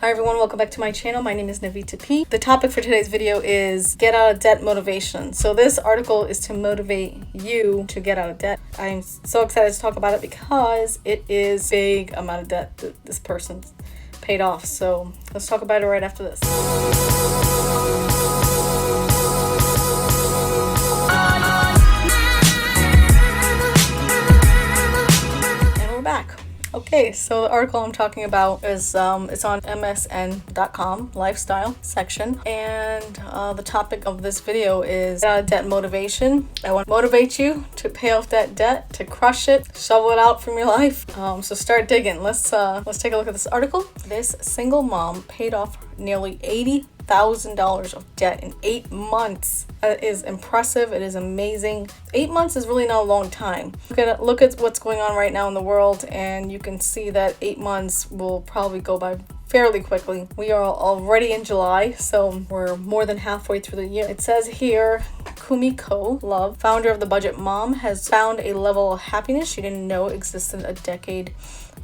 Hi everyone, welcome back to my channel. My name is Navita P. The topic for today's video is get out of debt motivation. So this article is to motivate you to get out of debt. I'm so excited to talk about it because it is a big amount of debt that this person's paid off. So let's talk about it right after this. And we're back. Okay, so the article I'm talking about is it's on msn.com lifestyle section, and the topic of this video is debt motivation. I want to motivate you to pay off that debt, to crush it, shovel it out from your life. So start digging. Let's take a look at this article. This single mom paid off nearly $80,000 of debt in 8 months. It is impressive. It is amazing. 8 months is really not a long time. Look at what's going on right now in the world, and you can see that 8 months will probably go by fairly quickly. We are already in July, so we're more than halfway through the year. It says here, Kumiko Love, founder of The Budget Mom, has found a level of happiness she didn't know existed a decade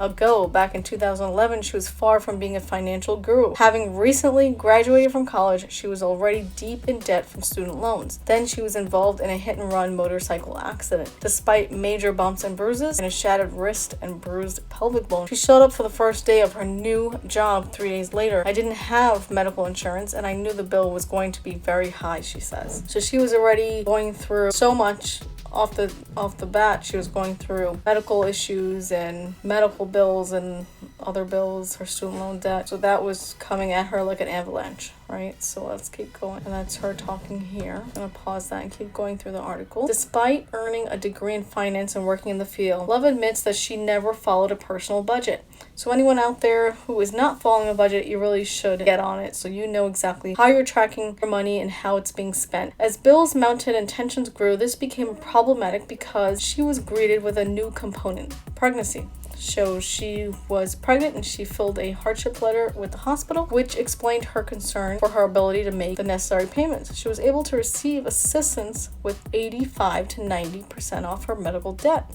ago. Back in 2011, she was far from being a financial guru. Having recently graduated from college, she was already deep in debt from student loans. Then she was involved in a hit-and-run motorcycle accident. Despite major bumps and bruises and a shattered wrist and bruised pelvic bone, she showed up for the first day of her new job 3 days later. I didn't have medical insurance, and I knew the bill was going to be very high, she says. So she was already going through so much. Off the bat, she was going through medical issues and medical bills and other bills, her student loan debt. So that was coming at her like an avalanche, right? So let's keep going. And that's her talking here. I'm gonna pause that and keep going through the article. Despite earning a degree in finance and working in the field, Love admits that she never followed a personal budget. So anyone out there who is not following a budget, you really should get on it so you know exactly how you're tracking your money and how it's being spent. As bills mounted and tensions grew, this became problematic because she was greeted with a new component: pregnancy. So she was pregnant and she filled a hardship letter with the hospital, which explained her concern for her ability to make the necessary payments. She was able to receive assistance with 85 to 90% off her medical debt.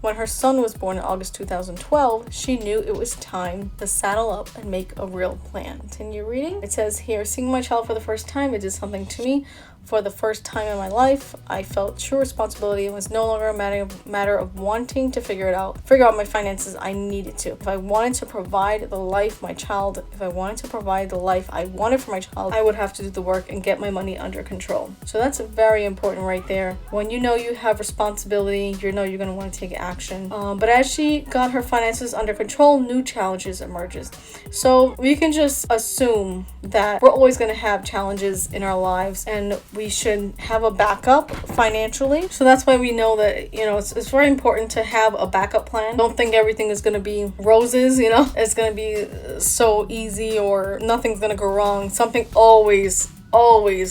When her son was born in August 2012, she knew it was time to saddle up and make a real plan. Continue reading. It says here, seeing my child for the first time, it did something to me. For the first time in my life, I felt true responsibility. It was no longer a matter of wanting to figure out my finances. I needed to. If I wanted to provide the life I wanted for my child, I would have to do the work and get my money under control. So that's very important right there. When you know you have responsibility, you know you're going to want to take action. But as she got her finances under control, new challenges emerges. So we can just assume that we're always going to have challenges in our lives, and we should have a backup financially. So that's why we know that, it's very important to have a backup plan. Don't think everything is going to be roses, it's going to be so easy or nothing's going to go wrong. Something always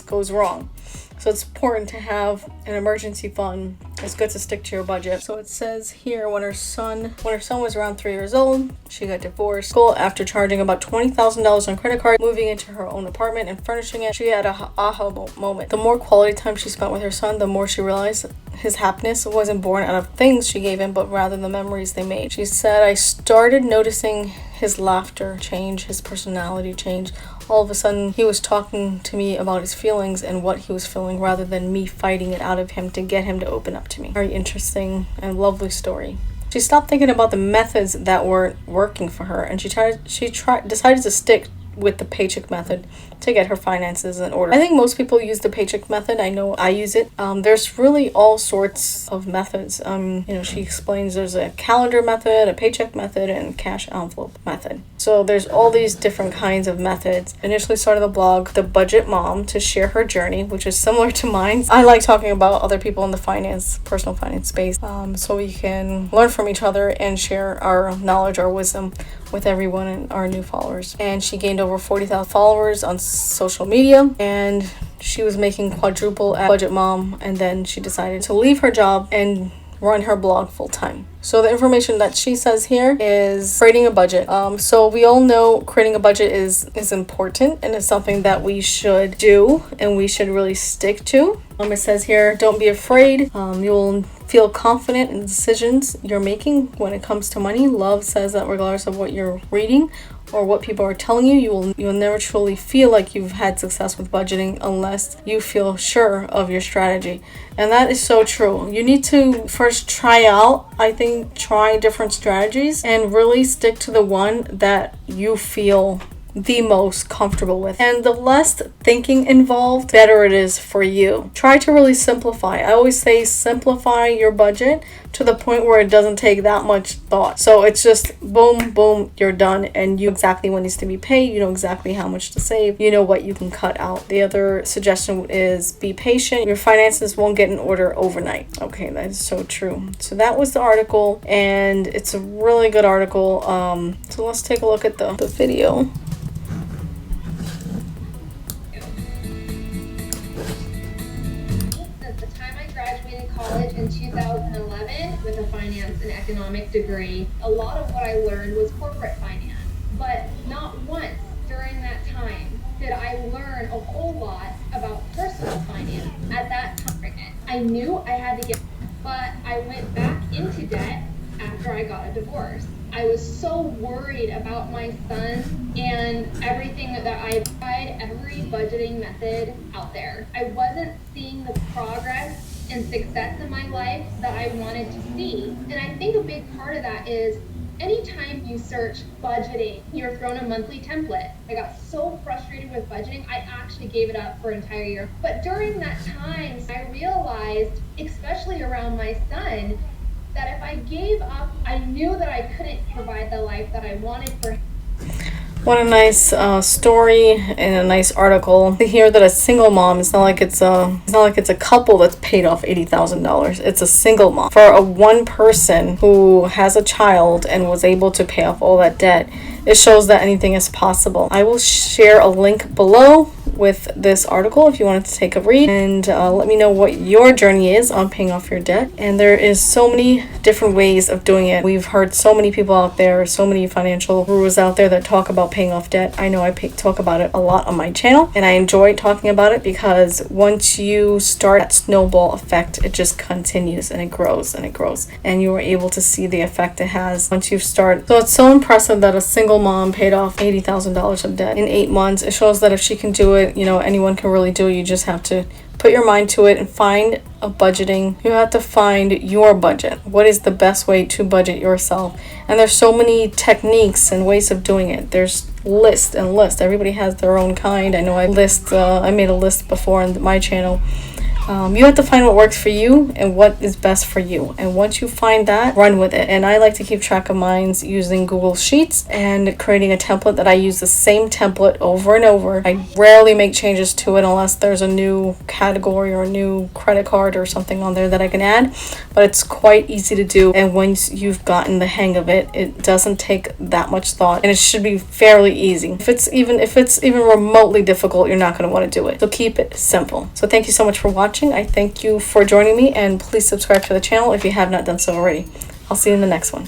goes wrong. So it's important to have an emergency fund. It's good to stick to your budget. So it says here, when her son was around 3 years old, she got divorced. After charging about $20,000 on credit card, moving into her own apartment and furnishing it, she had a aha moment. The more quality time she spent with her son, the more she realized his happiness wasn't born out of things she gave him, but rather the memories they made. She said, I started noticing his laughter change, his personality change. All of a sudden, he was talking to me about his feelings and what he was feeling rather than me fighting it out of him to get him to open up to me. Very interesting and lovely story. She stopped thinking about the methods that weren't working for her, and she decided to stick with the paycheck method to get her finances in order. I think most people use the paycheck method. I know I use it. There's really all sorts of methods. She explains there's a calendar method, a paycheck method, and cash envelope method. So there's all these different kinds of methods. Initially started the blog, The Budget Mom, to share her journey, which is similar to mine. I like talking about other people in the personal finance space, so we can learn from each other and share our knowledge, our wisdom with everyone and our new followers. And she gained over 40,000 followers on social media, and she was making quadruple at Budget Mom, and then she decided to leave her job and run her blog full time. So the information that she says here is creating a budget. So we all know creating a budget is important, and it's something that we should do and we should really stick to. It says here, don't be afraid. You'll feel confident in the decisions you're making when it comes to money. Love says that regardless of what you're reading or what people are telling you, you'll never truly feel like you've had success with budgeting unless you feel sure of your strategy. And that is so true. You need to first try different strategies and really stick to the one that you feel the most comfortable with. And the less thinking involved, better it is for you. Try to really simplify. I always say simplify your budget to the point where it doesn't take that much thought. So it's just boom, boom, you're done, and you know exactly what needs to be paid. You know exactly how much to save. You know what you can cut out. The other suggestion is be patient. Your finances won't get in order overnight. Okay, that is so true. So that was the article, and it's a really good article. So let's take a look at the video. College in 2011 with a finance and economic degree. A lot of what I learned was corporate finance, but not once during that time did I learn a whole lot about personal finance. At that time, I knew I had to get, but I went back into debt after I got a divorce. I was so worried about my son and everything that I tried every budgeting method out there. I wasn't seeing the progress and success in my life that I wanted to see. And I think a big part of that is anytime you search budgeting, you're thrown a monthly template. I got so frustrated with budgeting, I actually gave it up for an entire year. But during that time, I realized, especially around my son, that if I gave up, I knew that I couldn't provide the life that I wanted for him. What a nice story and a nice article to hear that a single mom, it's not like it's a couple that's paid off $80,000. It's a single mom. For a one person who has a child and was able to pay off all that debt, it shows that anything is possible. I will share a link below with this article if you wanted to take a read, and let me know what your journey is on paying off your debt. And there is so many different ways of doing it. We've heard so many people out there, so many financial gurus out there that talk about paying off debt. I know I talk about it a lot on my channel, and I enjoy talking about it because once you start that snowball effect, it just continues and it grows and it grows, and you are able to see the effect it has once you start. So it's so impressive that a single mom paid off $80,000 of debt in 8 months. It shows that if she can do it, you know, anyone can really do it. You just have to put your mind to it and find a budgeting. You have to find your budget. What is the best way to budget yourself? And there's so many techniques and ways of doing it. There's lists and lists. Everybody has their own kind. I know I made a list before on my channel. You have to find what works for you and what is best for you. And once you find that, run with it. And I like to keep track of mine using Google Sheets and creating a template that I use the same template over and over. I rarely make changes to it unless there's a new category or a new credit card or something on there that I can add. But it's quite easy to do. And once you've gotten the hang of it, it doesn't take that much thought. And it should be fairly easy. If it's even remotely difficult, you're not going to want to do it. So keep it simple. So thank you so much for watching. I thank you for joining me, and please subscribe to the channel if you have not done so already. I'll see you in the next one.